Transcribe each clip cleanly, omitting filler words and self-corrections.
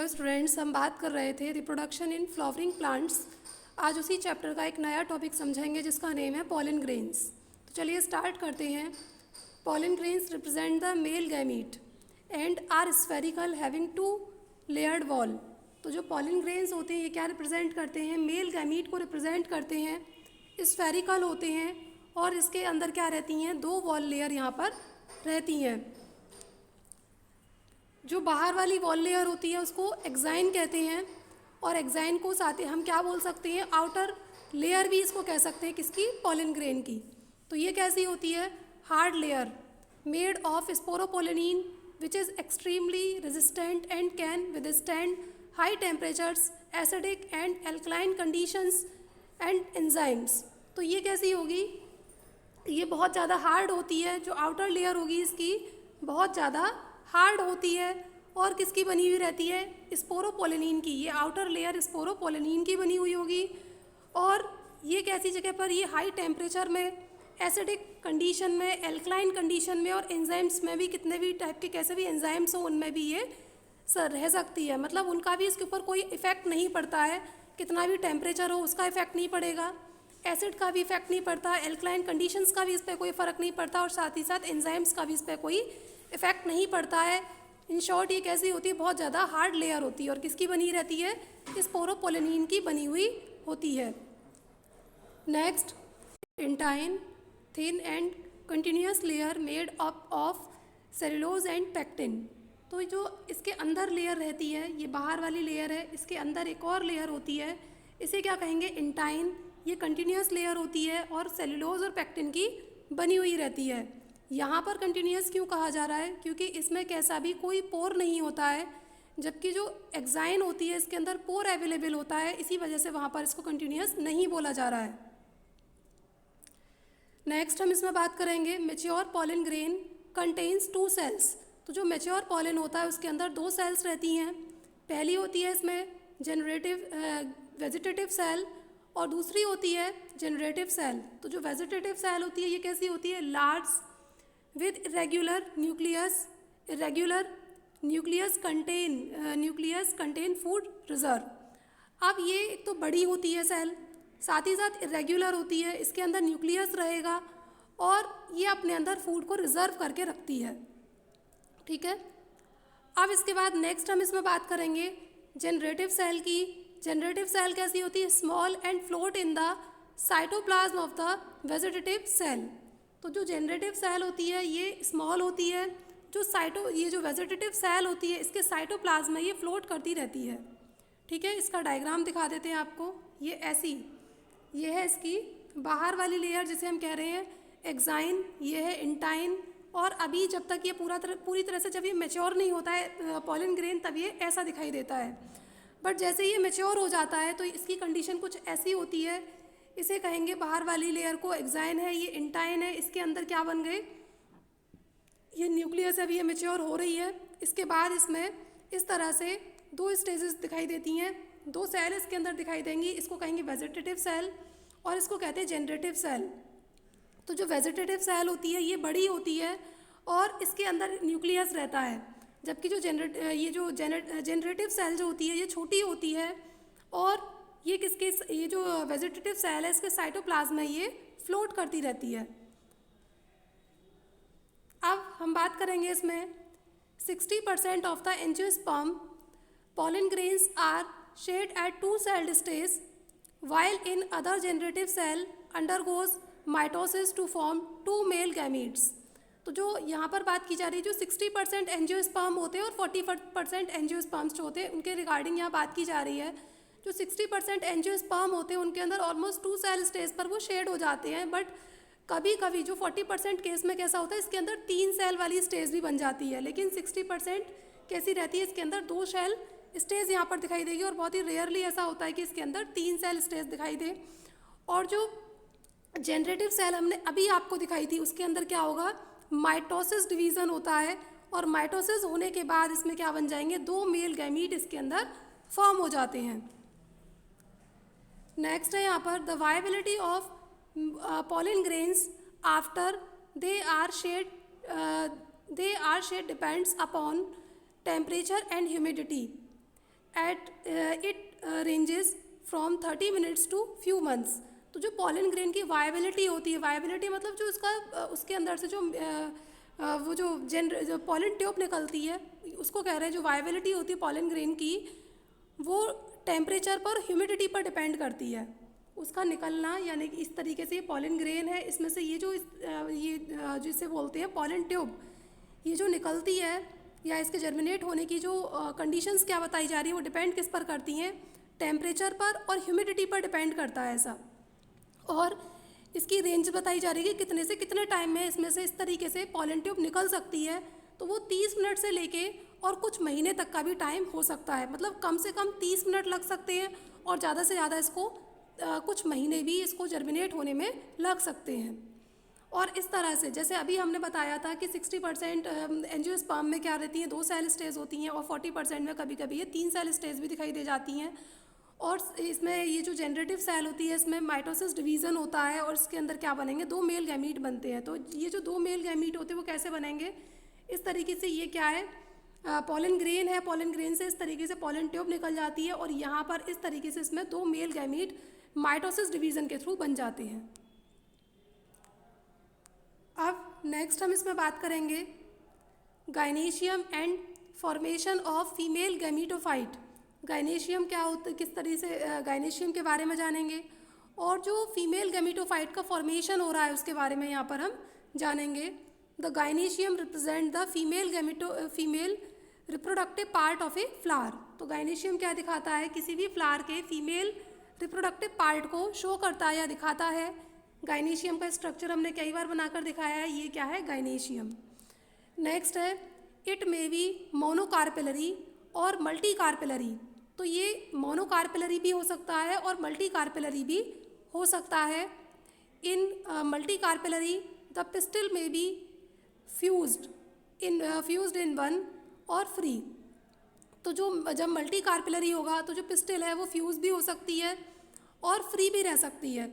Hello students, हम बात कर रहे थे रिप्रोडक्शन इन फ्लावरिंग प्लांट्स। आज उसी चैप्टर का एक नया टॉपिक समझेंगे जिसका नेम है पॉलन ग्रेन्स। तो चलिए स्टार्ट करते हैं। Pollen grains represent the male gamete and are spherical having two layered wall. तो जो पॉलन ग्रेन्स होते हैं ये क्या रिप्रेजेंट करते हैं? मेल गैमीट को रिप्रेजेंट करते हैं। स्फेरिकल होते हैं और इसके अंदर क्या रहती हैं? दो वॉल लेयर यहाँ पर रहती हैं। जो बाहर वाली वॉल लेयर होती है उसको एक्साइन कहते हैं और एक्साइन को साथ ही हम क्या बोल सकते हैं? आउटर लेयर भी इसको कह सकते हैं। किसकी? पॉलन ग्रेन की। तो ये कैसी होती है? Hard layer made of sporopollenin which is extremely resistant and can withstand high temperatures, acidic and alkaline conditions and enzymes. तो ये कैसी होगी? ये बहुत ज़्यादा हार्ड होती है। जो आउटर लेयर होगी इसकी बहुत ज़्यादा हार्ड होती है और किसकी बनी हुई रहती है? स्पोरोपोलेनिन की। ये आउटर लेयर स्पोरोपोलेनिन की बनी हुई होगी और ये कैसी जगह पर? ये हाई टेम्परेचर में, एसिडिक कंडीशन में, एल्कलाइन कंडीशन में और एंजाइम्स में भी, कितने भी टाइप के कैसे भी एंजाइम्स हो उनमें भी ये रह सकती है। मतलब उनका भी इसके ऊपर कोई इफ़ेक्ट नहीं पड़ता है। कितना भी टेम्परेचर हो उसका इफ़ेक्ट नहीं पड़ेगा, एसिड का भी इफेक्ट नहीं पड़ता, एल्कलाइन कंडीशंस का भी इस पर कोई फ़र्क नहीं पड़ता और साथ ही साथ एंजाइम्स का भी इस पर कोई इफेक्ट नहीं पड़ता है। इन शॉर्ट ये कैसी होती है? बहुत ज़्यादा हार्ड लेयर होती है और किसकी बनी रहती है? स्पोरोपोलेनिन की बनी हुई होती है। Next, intine thin and continuous layer made up of cellulose and pectin. तो जो इसके अंदर लेयर रहती है, ये बाहर वाली लेयर है, इसके अंदर एक और लेयर होती है, इसे क्या कहेंगे? इंटाइन। ये कंटिन्यूस लेयर होती है और सेलुलोज और पेक्टिन की बनी हुई रहती है। यहाँ पर कंटिन्यूस क्यों कहा जा रहा है? क्योंकि इसमें कैसा भी कोई पोर नहीं होता है, जबकि जो एक्साइन होती है इसके अंदर पोर अवेलेबल होता है। इसी वजह से वहाँ पर इसको कंटिन्यूस नहीं बोला जा रहा है। नेक्स्ट हम इसमें बात करेंगे mature pollen grain contains 2 cells. तो जो मैच्योर पॉलन होता है उसके अंदर 2 सेल्स रहती हैं। पहली होती है इसमें वेजिटेटिव सेल और दूसरी होती है जनरेटिव सेल। तो जो वेजिटेटिव सेल होती है ये कैसी होती है? Large with irregular nucleus contain food reserve. अब ये एक तो बड़ी होती है सेल, साथ ही साथ इरेगुलर होती है, इसके अंदर न्यूक्लियस रहेगा और ये अपने अंदर फूड को रिजर्व करके रखती है। ठीक है। अब इसके बाद नेक्स्ट हम इसमें बात करेंगे जनरेटिव सेल की। जनरेटिव सेल कैसी होती है? Small and float in the cytoplasm of the vegetative cell. तो जो जनरेटिव सेल होती है ये स्मॉल होती है। ये जो वेजिटेटिव सेल होती है इसके साइटोप्लाज्म में ये फ्लोट करती रहती है। ठीक है, इसका डायग्राम दिखा देते हैं आपको। ये ऐसी, ये है इसकी बाहर वाली लेयर जिसे हम कह रहे हैं एक्साइन, ये है इंटाइन। और अभी जब तक ये पूरी तरह से जब ये मैच्योर नहीं होता है पॉलन ग्रेन, तब ये ऐसा दिखाई देता है। बट जैसे ये मैच्योर हो जाता है तो इसकी कंडीशन कुछ ऐसी होती है, इसे कहेंगे बाहर वाली लेयर को एक्साइन है, ये इंटाइन है। इसके अंदर क्या बन गए? ये न्यूक्लियस अभी ये मैच्योर हो रही है। इसके बाद इसमें इस तरह से 2 स्टेजेस दिखाई देती हैं, 2 सेल इसके अंदर दिखाई देंगी। इसको कहेंगे वेजिटेटिव सेल और इसको कहते हैं जनरेटिव सेल। तो जो वेजिटेटिव सेल होती है ये बड़ी होती है और इसके अंदर न्यूक्लियस रहता है, जबकि जो जनरेटिव सेल जो होती है ये छोटी होती है और ये जो वेजिटेटिव सेल है इसके साइटोप्लाज्म में ये फ्लोट करती रहती है। अब हम बात करेंगे इसमें 60% of the angiosperm pollen grains are shed at 2 celled stage, while in other generative cell undergoes mitosis to form 2 male gametes। तो जो यहाँ पर बात की जा रही है, जो 60% एंजियोस्पर्म होते हैं और 40% एंजियोस्पर्म्स जो होते हैं उनके रिगार्डिंग यहाँ बात की जा रही है। जो 60% एंजियोस्पर्म होते हैं उनके अंदर ऑलमोस्ट 2 सेल स्टेज पर वो शेड हो जाते हैं। बट कभी कभी जो 40% केस में कैसा होता है, इसके अंदर 3 सेल वाली स्टेज भी बन जाती है। लेकिन 60% कैसी रहती है? इसके अंदर 2 सेल स्टेज यहाँ पर दिखाई देगी और बहुत ही रेयरली ऐसा होता है कि इसके अंदर 3 सेल स्टेज दिखाई दे। और जो जनरेटिव सेल हमने अभी आपको दिखाई थी उसके अंदर क्या होगा? माइटोसिस डिवीज़न होता है और माइटोसिस होने के बाद इसमें क्या बन जाएंगे? 2 मेल गैमीट इसके अंदर फॉर्म हो जाते हैं। नेक्स्ट है यहाँ पर the viability of pollen grains after they are shed depends upon temperature and humidity. At it ranges from 30 minutes to few months. तो जो पॉलन ग्रेन की वायबिलिटी होती है, वायबिलिटी मतलब जो उसका उसके अंदर से जो वो जो पॉलन ट्यूब निकलती है उसको कह रहे हैं। जो वायबिलिटी होती है पॉलन ग्रेन की वो टेम्परेचर पर, ह्यूमिडिटी पर डिपेंड करती है उसका निकलना। यानी कि इस तरीके से ये पॉलन ग्रेन है, इसमें से ये जिसे बोलते हैं पॉलन ट्यूब, ये जो निकलती है या इसके जर्मिनेट होने की जो कंडीशंस क्या बताई जा रही है वो डिपेंड किस पर करती हैं, टेम्परेचर पर और ह्यूमिडिटी पर डिपेंड करता है ऐसा। और इसकी रेंज बताई जा रही है कि कितने से कितने टाइम में इसमें से इस तरीके से पॉलन ट्यूब निकल सकती है। तो वो 30 मिनट से लेके और कुछ महीने तक का भी टाइम हो सकता है, मतलब कम से कम 30 मिनट लग सकते हैं और ज़्यादा से ज़्यादा इसको कुछ महीने भी इसको जर्मिनेट होने में लग सकते हैं। और इस तरह से जैसे अभी हमने बताया था कि 60% एंजियोस्पर्म में क्या रहती हैं, 2 सेल स्टेज होती हैं और 40% में कभी कभी ये 3 सेल स्टेज भी दिखाई दे जाती हैं। और इसमें ये जो जनरेटिव सेल होती है इसमें माइटोसिस डिवीज़न होता है और इसके अंदर क्या बनेंगे, 2 मेल गैमीट बनते हैं। तो ये जो 2 मेल गैमीट होते हैं वो कैसे बनेंगे, इस तरीके से ये क्या है, पॉलन ग्रेन है, पॉलन ग्रेन से इस तरीके से पॉलन ट्यूब निकल जाती है और यहाँ पर इस तरीके से इसमें 2 मेल गैमीट माइटोसिस डिवीज़न के थ्रू बन जाते हैं। अब नेक्स्ट हम इसमें बात करेंगे gynoecium and formation of female gametophyte. Gynoecium क्या होता है, किस तरीके से गायनेशियम के बारे में जानेंगे और जो फीमेल गैमीटोफाइट का फॉर्मेशन हो रहा है उसके बारे में यहाँ पर हम जानेंगे। The gynoecium represent the female reproductive part of a flower. तो गायनेशियम क्या दिखाता है, किसी भी फ्लावर के फीमेल रिप्रोडक्टिव पार्ट को शो करता है या दिखाता है। गायनेशियम का स्ट्रक्चर हमने कई बार बनाकर दिखाया है, ये क्या है, गायनेशियम। नेक्स्ट है इट मे बी मोनोकार्पेलरी और मल्टी कार्पेलरी। तो ये मोनोकार्पेलरी भी हो सकता है और मल्टी कार्पेलरी भी हो सकता है। In multi carpellary the pistil may be fused in one or free. तो जब मल्टी कार्पेलरी होगा तो जो पिस्टिल है वो फ्यूज भी हो सकती है और फ्री भी रह सकती है।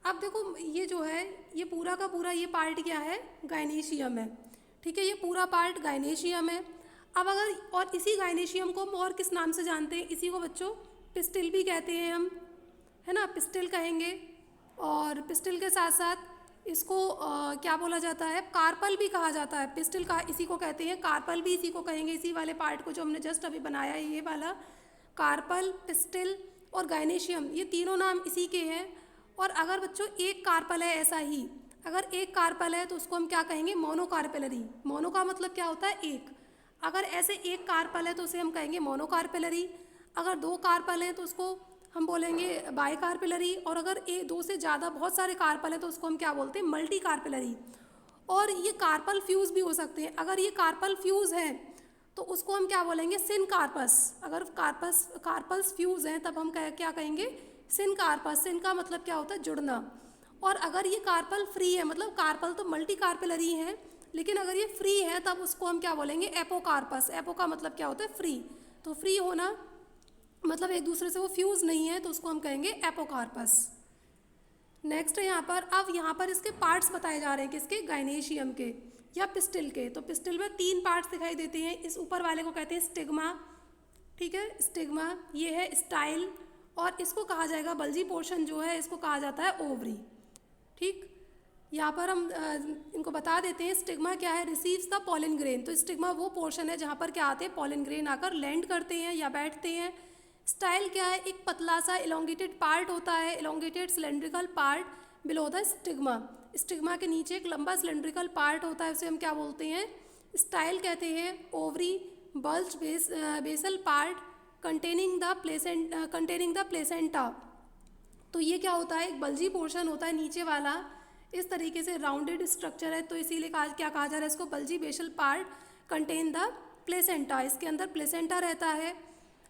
अब देखो ये जो है ये पूरा का पूरा ये पार्ट क्या है, गायनेशियम है, ठीक है, ये पूरा पार्ट गायनेशियम है। अब अगर और इसी गायनेशियम को हम और किस नाम से जानते हैं, इसी को बच्चों पिस्टिल भी कहते हैं हम, है ना, पिस्टिल कहेंगे। और पिस्टिल के साथ साथ इसको क्या बोला जाता है, कार्पल भी कहा जाता है। पिस्टिल का इसी को कहते हैं, कार्पल भी इसी को कहेंगे, इसी वाले पार्ट को जो हमने जस्ट अभी बनाया है ये वाला। कार्पल, पिस्टिल और गायनेशियम ये तीनों नाम इसी के हैं। और अगर बच्चों एक कार्पल है, ऐसा ही अगर एक कार्पल है तो उसको हम क्या कहेंगे, मोनोकार्पेलरी। मोनो का मतलब क्या होता है, एक। अगर ऐसे एक कार्पल है तो उसे हम कहेंगे मोनोकार्पेलरी। अगर 2 कार्पल हैं तो उसको हम बोलेंगे बाइकार्पेलरी। और अगर 2 से ज़्यादा बहुत सारे कार्पल हैं तो उसको हम क्या बोलते हैं, मल्टी कार्पेलरी। और ये कार्पल फ्यूज़ भी हो सकते हैं। अगर ये कार्पल फ्यूज़ है तो उसको हम क्या बोलेंगे, सिन कार्पस। अगर कार्पल्स फ्यूज़ हैं तब हम क्या कहेंगे, सिन कार्पस। सिन का मतलब क्या होता है, जुड़ना। और अगर ये कार्पल फ्री है, मतलब कार्पल तो मल्टी कार्पेलरी है लेकिन अगर ये फ्री है तब उसको हम क्या बोलेंगे, एपोकार्पस। एपो का मतलब क्या होता है, फ्री। तो फ्री होना मतलब एक दूसरे से वो फ्यूज़ नहीं है तो उसको हम कहेंगे एपोकार्पस। नेक्स्ट है यहाँ पर इसके पार्ट्स बताए जा रहे हैं, किसके, गायनेशियम के या पिस्टिल के। तो पिस्टिल में 3 पार्ट्स दिखाई देते हैं। इस ऊपर वाले को कहते हैं स्टिग्मा, ठीक है, स्टिग्मा। ये है स्टाइल और इसको कहा जाएगा बल्जी पोर्शन जो है इसको कहा जाता है ओवरी, ठीक। यहाँ पर हम इनको बता देते हैं। स्टिग्मा क्या है, रिसीव्स द पॉलन ग्रेन। तो स्टिग्मा वो पोर्शन है जहाँ पर क्या आते हैं, पॉलन ग्रेन आकर लैंड करते हैं या बैठते हैं। स्टाइल क्या है, एक पतला सा इलोंगेटेड पार्ट होता है, elongated cylindrical part below the stigma. Stigma के नीचे एक लंबा सिलेंड्रिकल पार्ट होता है, उसे हम क्या बोलते हैं, स्टाइल कहते हैं। Ovary bulge basal part containing the placenta. तो ये क्या होता है, एक बल्जी पोर्शन होता है नीचे वाला, इस तरीके से राउंडेड स्ट्रक्चर है तो इसीलिए क्या कहा जा रहा है इसको, bulgy basal part contain the placenta. इसके अंदर प्लेसेंटा रहता है।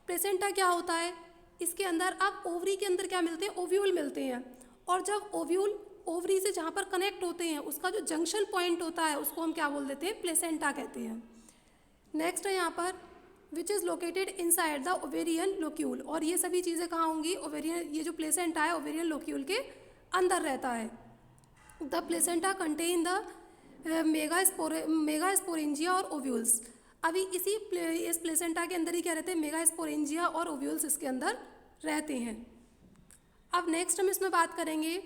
प्लेसेंटा क्या होता है, इसके अंदर अब ओवरी के अंदर क्या मिलते हैं, ओव्यूल मिलते हैं। और जब ओव्यूल ओवरी से जहाँ पर कनेक्ट होते हैं उसका जो जंक्शन पॉइंट होता है उसको हम क्या बोल देते हैं, प्लेसेंटा कहते हैं। नेक्स्ट है यहाँ पर which is located inside the ovarian locule. और ये सभी चीज़ें कहाँ होंगी, ओवेरियन, ये जो प्लेसेंटा है ओवेरियन लोक्यूल के अंदर रहता है। The placenta contain the mega sporangia और ओव्यूल्स। अभी इस प्लेसेंटा के अंदर ही क्या रहते हैं, मेगास्पोरेंजिया और ओव्यूल्स इसके अंदर रहते हैं। अब नेक्स्ट हम इसमें बात करेंगे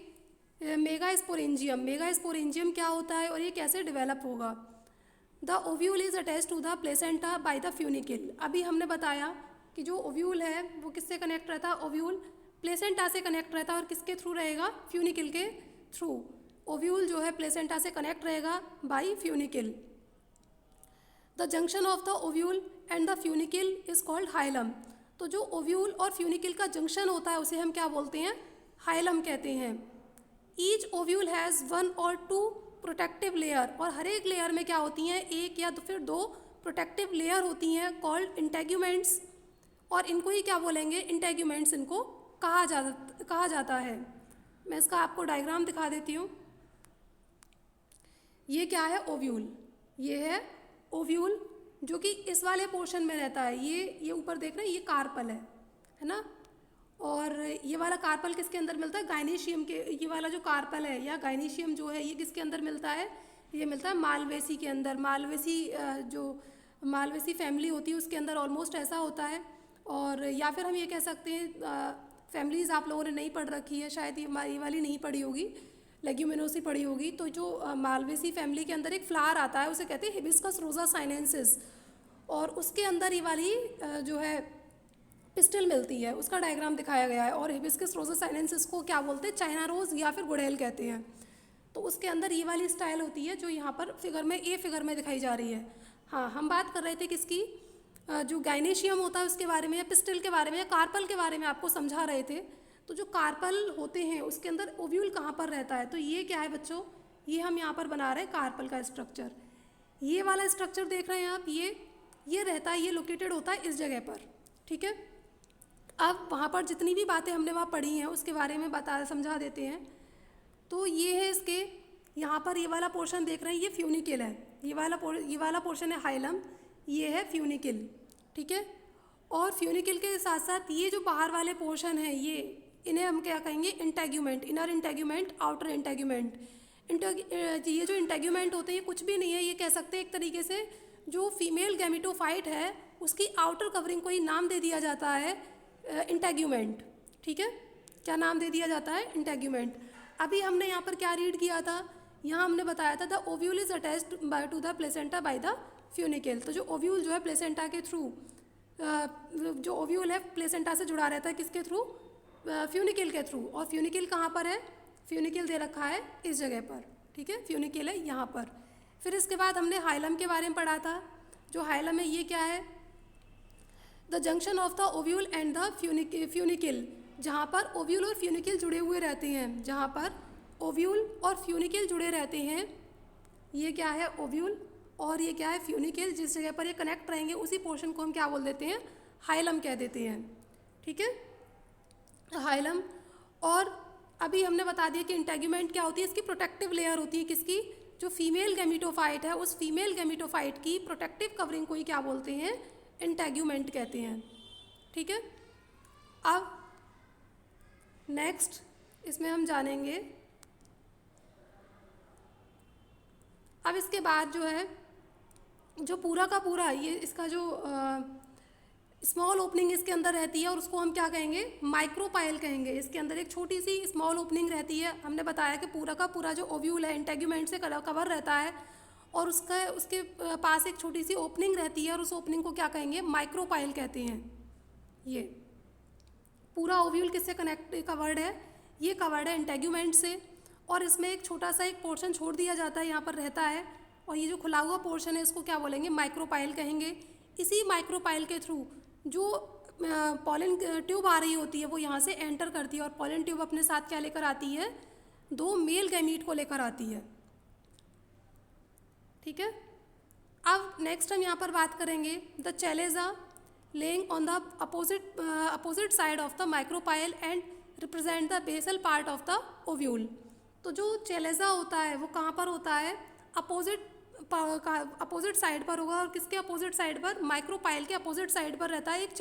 मेगास्पोरेंजियम। मेगास्पोरेंजियम क्या होता है और ये कैसे डेवलप होगा। The ovule is attached to the placenta by the funicle. अभी हमने बताया कि जो ओव्यूल है वो किससे कनेक्ट रहता है, ओव्यूल प्लेसेंटा से कनेक्ट रहता है और किसके थ्रू रहेगा, फ्यूनिकल के थ्रू। ओव्यूल जो है प्लेसेंटा से कनेक्ट रहेगा by funicle. The junction of the ovule and the funicle is called hilum. तो जो ओव्यूल और फ्यूनिकल का जंक्शन होता है उसे हम क्या बोलते हैं, हाइलम कहते हैं। ईच ओव्यूल हैज़ 1 और 2 प्रोटेक्टिव लेयर, और हर एक लेयर में क्या होती हैं, एक या तो फिर 2 प्रोटेक्टिव लेयर होती हैं कॉल्ड इंटेग्यूमेंट्स, और इनको ही क्या बोलेंगे, इंटेग्यूमेंट्स इनको कहा जाता है। मैं इसका आपको डायग्राम दिखा देती हूँ। ये क्या है, ओव्यूल। ये है ओव्यूल जो कि इस वाले पोर्शन में रहता है। ये ऊपर देख रहे हैं, ये कार्पल है ना। और ये वाला कार्पल किसके अंदर मिलता है, गायनीशियम के। ये वाला जो कार्पल है या गायनीशियम जो है ये किसके अंदर मिलता है, ये मिलता है मालवेसी के अंदर। जो मालवेसी फैमिली होती है उसके अंदर ऑलमोस्ट ऐसा होता है। और या फिर हम ये कह सकते हैं, फैमिलीज़ आप लोगों ने नहीं पढ़ रखी है शायद, ये वाली नहीं पढ़ी होगी, लेग्यूमिनोसी पढ़ी होगी। तो जो मालवेसी फैमिली के अंदर एक फ्लावर आता है उसे कहते हैं हिबिस्कस रोजा साइनेंसिस, और उसके अंदर ये वाली जो है पिस्टल मिलती है, उसका डायग्राम दिखाया गया है। और हिबिस्कस रोजा साइनेंसिस को क्या बोलते हैं, चाइना रोज़ या फिर गुड़हल कहते हैं। तो उसके अंदर ये वाली स्टाइल होती है जो यहाँ पर फिगर में दिखाई जा रही है। हाँ, हम बात कर रहे थे किसकी, जो गायनेशियम होता है उसके बारे में, या पिस्टल के बारे में, या कार्पल के बारे में आपको समझा रहे थे। तो जो कार्पल होते हैं उसके अंदर ओव्यूल कहाँ पर रहता है, तो ये क्या है बच्चों, ये हम यहाँ पर बना रहे हैं कार्पल का स्ट्रक्चर। ये वाला स्ट्रक्चर देख रहे हैं आप, ये रहता है, ये लोकेटेड होता है इस जगह पर, ठीक है। अब वहाँ पर जितनी भी बातें हमने वहाँ पढ़ी हैं उसके बारे में समझा देते हैं। तो ये है इसके, यहाँ पर ये वाला पोर्शन देख रहे हैं, ये फ्यूनिकल है। ये वाला पोर्शन है हाइलम, ये है फ्यूनिकल, ठीक है। और फ्यूनिकल के साथ साथ ये जो बाहर वाले पोर्शन है, इन्हें हम क्या कहेंगे, integument, inner integument, outer integument. ये जो इंटेग्यूमेंट होते हैं ये कुछ भी नहीं है, ये कह सकते हैं एक तरीके से जो फीमेल गैमेटोफाइट है उसकी आउटर कवरिंग को ही नाम दे दिया जाता है इंटेग्यूमेंट, ठीक है। क्या नाम दे दिया जाता है, इंटेग्यूमेंट। अभी हमने यहाँ पर क्या रीड किया था, यहाँ हमने बताया था the ovule is attached to the placenta by the funicle. तो जो ओव्यूल जो है प्लेसेंटा के थ्रू, जो ओव्यूल है प्लेसेंटा से जुड़ा रहता है किसके थ्रू, फ्यूनिकल के थ्रू। और फ्यूनिकल कहाँ पर है, फ्यूनिकल दे रखा है इस जगह पर, ठीक है, फ्यूनिकल है यहाँ पर। फिर इसके बाद हमने हाइलम के बारे में पढ़ा था। जो हाइलम है ये क्या है, the junction of the ovule and the funicle, जहाँ पर ओव्यूल और फ्यूनिकल जुड़े हुए रहते हैं, जहाँ पर ओव्यूल और फ्यूनिकल जुड़े रहते हैं। ये क्या है, ओव्यूल, और ये क्या है, फ्यूनिकल। जिस जगह पर ये कनेक्ट रहेंगे उसी पोर्शन को हम क्या बोल देते हैं, हाइलम कह देते हैं, ठीक है, हाइलम। और अभी हमने बता दिया कि इंटेग्यूमेंट क्या होती है, इसकी प्रोटेक्टिव लेयर होती है किसकी, जो फीमेल गैमेटोफाइट है उस फीमेल गैमेटोफाइट की प्रोटेक्टिव कवरिंग को ही क्या बोलते हैं, इंटेग्यूमेंट कहते हैं, ठीक है। अब नेक्स्ट इसमें हम जानेंगे, अब इसके बाद जो है, जो पूरा का पूरा ये इसका जो स्मॉल ओपनिंग इसके अंदर रहती है और उसको हम क्या कहेंगे, माइक्रोपाइल कहेंगे। इसके अंदर एक छोटी सी स्मॉल ओपनिंग रहती है। हमने बताया कि पूरा का पूरा जो ओव्यूल है इंटेग्यूमेंट से कवर रहता है, और उसके पास एक छोटी सी ओपनिंग रहती है, और उस ओपनिंग को क्या कहेंगे, माइक्रोपाइल कहते हैं। ये पूरा ओव्यूल किससे कवर्ड है, ये कवर्ड है इंटेग्यूमेंट से, और इसमें एक छोटा सा एक पोर्शन छोड़ दिया जाता है, यहाँ पर रहता है, और ये जो खुला हुआ पोर्शन है इसको क्या बोलेंगे, माइक्रोपाइल कहेंगे। इसी माइक्रोपाइल के थ्रू जो पॉलन ट्यूब आ रही होती है वो यहाँ से एंटर करती है, और पॉलन ट्यूब अपने साथ क्या लेकर आती है, 2 मेल गैमीट को लेकर आती है, ठीक है। अब नेक्स्ट हम यहाँ पर बात करेंगे the chalaza lying on the opposite side of the micropyle and represent the basal part of the ovule. तो जो चैलेजा होता है वो कहाँ पर होता है, अपोजिट साइड पर होगा, और किसके अपोजिट साइड पर, माइक्रोपाइल के अपोजिट साइड पर रहता है एक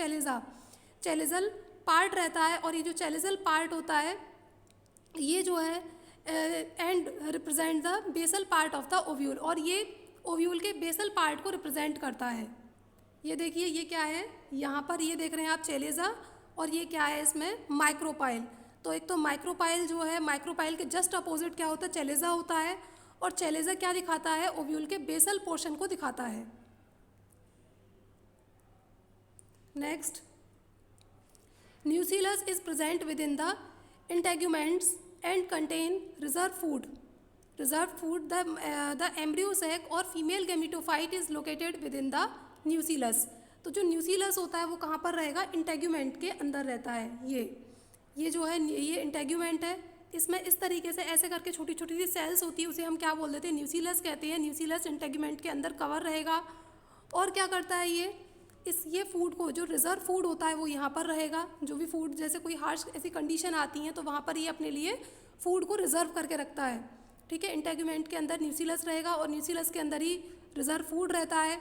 चैलेजल पार्ट रहता है। और ये जो चैलेजल पार्ट होता है ये जो है and represent the basal part of the ovule, और ये ओव्यूल के बेसल पार्ट को रिप्रेजेंट करता है, ये देखिए ये क्या है, यहाँ पर ये देख रहे हैं आप चेलेजा, और ये क्या है इसमें माइक्रोपाइल। तो एक तो माइक्रोपाइल जो है, माइक्रोपाइल के जस्ट अपोजिट क्या होता है, चेलेजा होता है। और चेलेजा क्या दिखाता है, ओव्यूल के बेसल पोर्शन को दिखाता है। Next, nucellus is present within the integuments and contain reserve food. Reserve food, the embryo sac और female gametophyte is located within the nucellus. तो जो न्यूसीलस होता है वो कहाँ पर रहेगा, इंटेग्यूमेंट के अंदर रहता है। ये जो है ये इंटेग्यूमेंट है, इसमें इस तरीके से ऐसे करके छोटी छोटी सी सेल्स होती है, उसे हम क्या बोल देते हैं, न्यूसीलस कहते हैं। न्यूसीलस इंटेग्यूमेंट के अंदर कवर रहेगा। और क्या करता है ये फूड को, जो रिजर्व फूड होता है वो यहाँ पर रहेगा। जो भी फूड, जैसे कोई हार्श ऐसी कंडीशन आती है तो वहाँ पर ये अपने लिए फूड को रिजर्व करके रखता है। ठीक है, इंटेग्यूमेंट के अंदर न्यूसीलस रहेगा और न्यूसीलस के अंदर ही रिजर्व फूड रहता है।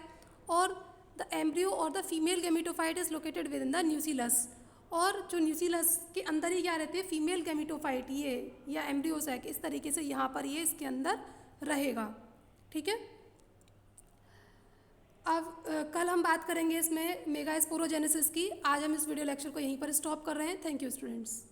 और द एम्ब्रियो और the female gametophyte is located within the nucellus. और जो न्यूसीलस के अंदर ही क्या रहती है, फीमेल गैमेटोफाइट ये या एम्ब्रियो सैक, इस तरीके से यहाँ पर ये इसके अंदर रहेगा। ठीक है, अब कल हम बात करेंगे इसमें मेगास्पोरोजेनेसिस की। आज हम इस वीडियो लेक्चर को यहीं पर स्टॉप कर रहे हैं। Thank you students.